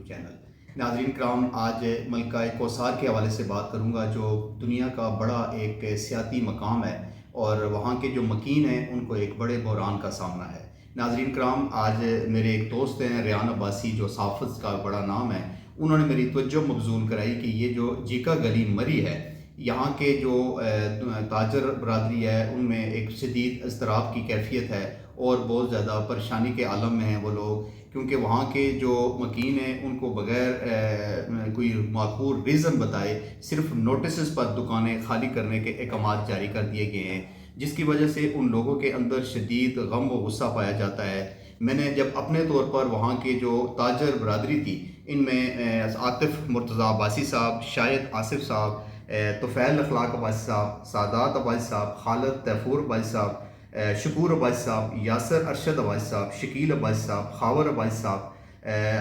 YouTube channel. नाज़रीन कराम, आज मलका कोसार के हवाले से बात करूँगा, जो दुनिया का बड़ा एक सियाती मकाम है और वहाँ के जो मकीन हैं उनको एक बड़े बहरान का सामना है। नाज़रीन कराम, आज मेरे एक दोस्त हैं रेहान अब्बासी, जो साफ़ज़ का बड़ा नाम है, उन्होंने मेरी तवज्जो मबज़ूल कराई कि ये जो जीका गली मरी है, यहाँ के जो ताजर बरादरी है उनमें एक शदीद इज़्तिराब की कैफ़ियत है और बहुत ज़्यादा परेशानी के आलम में हैं वो लोग, क्योंकि वहाँ के जो मकीन हैं उनको बग़ैर कोई माकूल रीज़न बताए सिर्फ नोटिस पर दुकानें खाली करने के अहकाम जारी कर दिए गए हैं, जिसकी वजह से उन लोगों के अंदर शदीद गम व गुस्सा पाया जाता है। मैंने जब अपने तौर पर वहाँ के जो ताजर बरादरी थी, इनमें आतिफ़ मुर्तज़ा अब्बासी साहब, शाहिद आसिफ साहब, तुफ़ैल अखलाक अब्बासी साहब, सादात अब्बासी साहब, खालिद तैफूर अब्बासी साहब, शकूर अब्बासी साहब, यासर अरशद अब्बासी साहब, शकील अब्बासी साहब, खावर अब्बासी साहब,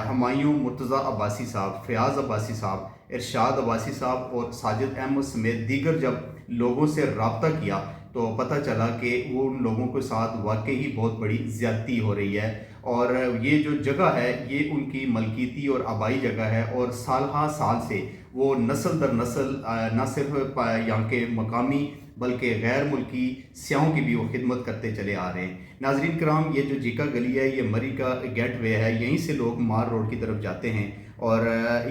हमायूं मुर्तज़ा अब्बासी साहब, फ़याज़ अब्बासी साहब, इरशाद अब्बासी साहब और साजिद अहमद समेत दीगर जब लोगों से रब्ता किया तो पता चला कि वो उन लोगों के साथ वाकई ही बहुत बड़ी ज़्यादती हो रही है। और ये जो जगह है ये उनकी मलकीती और आबाई जगह है और साल साल से वो नस्ल दर नस्ल न सिर्फ यहाँ के मकामी बल्कि गैर मुल्की सियाहों की भी वो खिदमत करते चले आ रहे हैं। नाज़रीन कराम, ये जो जीका गली है ये मरी का गेट वे है, यहीं से लोग मार रोड की तरफ जाते हैं और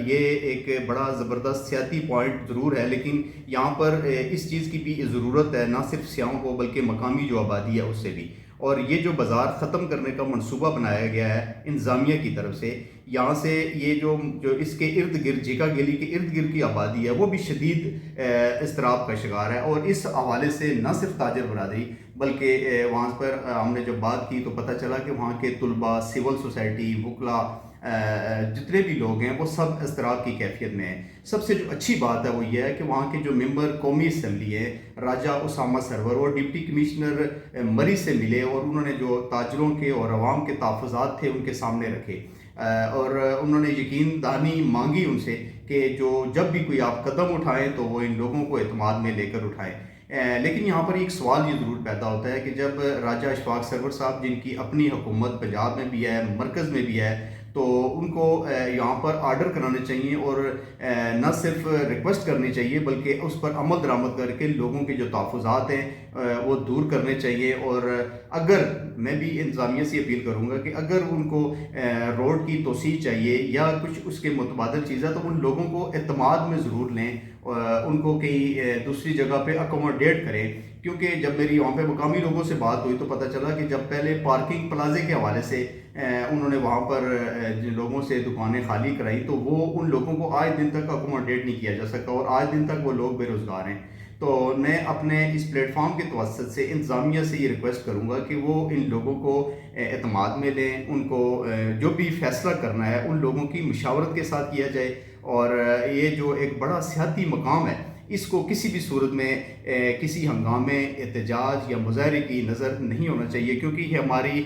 ये एक बड़ा ज़बरदस्त सियाती पॉइंट ज़रूर है, लेकिन यहाँ पर इस चीज़ की भी ज़रूरत है, ना सिर्फ सियाहों को बल्कि मकामी जो आबादी है उससे भी। और ये जो बाज़ार ख़त्म करने का मंसूबा बनाया गया है इंतज़ामिया की तरफ से, यहाँ से ये जो इसके इर्द गिर्द जीका गली के इर्द गिर्द की आबादी है वो भी शदीद इज़्तिराब का शिकार है। और इस हवाले से न सिर्फ ताजर बरादरी बल्कि वहाँ पर हमने जब बात की तो पता चला कि वहाँ के तलबा, सिविल सोसाइटी, वकला, जितने भी लोग हैं वो सब इज़्तिराब की कैफियत में हैं। सबसे जो अच्छी बात है वो ये है कि वहाँ के जो मेंबर कौमी असम्बली है राजा उसामा सरवर और डिप्टी कमिश्नर मरी से मिले और उन्होंने जो ताजरों के और अवाम के तहफ़्फ़ुज़ात थे उनके सामने रखे और उन्होंने यकीन दहानी मांगी उनसे कि जो जब भी कोई आप कदम उठाएं तो वो इन लोगों को एतमाद में लेकर उठाएं। लेकिन यहाँ पर एक सवाल ये ज़रूर पैदा होता है कि जब राजा अशफाक सरवर साहब, जिनकी अपनी हुकूमत पंजाब में भी है, मरकज़ में भी है, तो उनको यहाँ पर आर्डर कराने चाहिए और न सिर्फ रिक्वेस्ट करनी चाहिए बल्कि उस पर अमल दरामद करके लोगों के जो तहफ़्फ़ुज़ात हैं वो दूर करने चाहिए। और अगर मैं भी इंतज़ामिया से अपील करूँगा कि अगर उनको रोड की तोसी चाहिए या कुछ उसके मुतबादिल चीज़ें तो उन लोगों को एतमाद में ज़रूर लें, उनको कहीं दूसरी जगह पे अकोमोडेट करें। क्योंकि जब मेरी वहाँ पे मकामी लोगों से बात हुई तो पता चला कि जब पहले पार्किंग प्लाजे के हवाले से उन्होंने वहाँ पर जिन लोगों से दुकानें खाली कराई तो वो उन लोगों को आज दिन तक अकोमोडेट नहीं किया जा सका और आज दिन तक वो लोग बेरोज़गार हैं। तो मैं अपने इस प्लेटफॉर्म के तवस्सुत से इंतज़ामिया से ये रिक्वेस्ट करूँगा कि वो इन लोगों को एतमाद में लें, उनको जो भी फ़ैसला करना है उन लोगों की मशावरत के साथ किया जाए। और ये जो एक बड़ा सियाती मकाम है इसको किसी भी सूरत में किसी हंगामे, एहतजाज या मुज़ाहरे की नज़र नहीं होना चाहिए, क्योंकि ये हमारी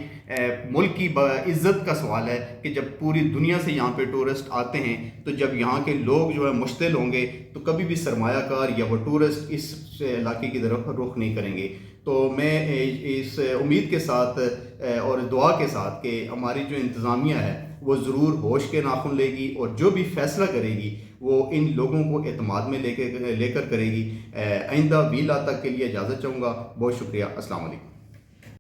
मुल्क की इज़्ज़त का सवाल है कि जब पूरी दुनिया से यहाँ पे टूरिस्ट आते हैं तो जब यहाँ के लोग जो है मुश्तिल होंगे तो कभी भी सरमायाकार या वो टूरिस्ट इस इलाके की तरफ रुख नहीं करेंगे। तो मैं इस उम्मीद के साथ और दुआ के साथ कि हमारी जो इंतज़ामिया है वो ज़रूर होश के नाखुन लेगी और जो भी फ़ैसला करेगी वो इन लोगों को एतमाद में लेकर करेगी। आइंदा वीला तक के लिए इजाज़त चाहूँगा। बहुत शुक्रिया। अस्सलाम वालेकुम।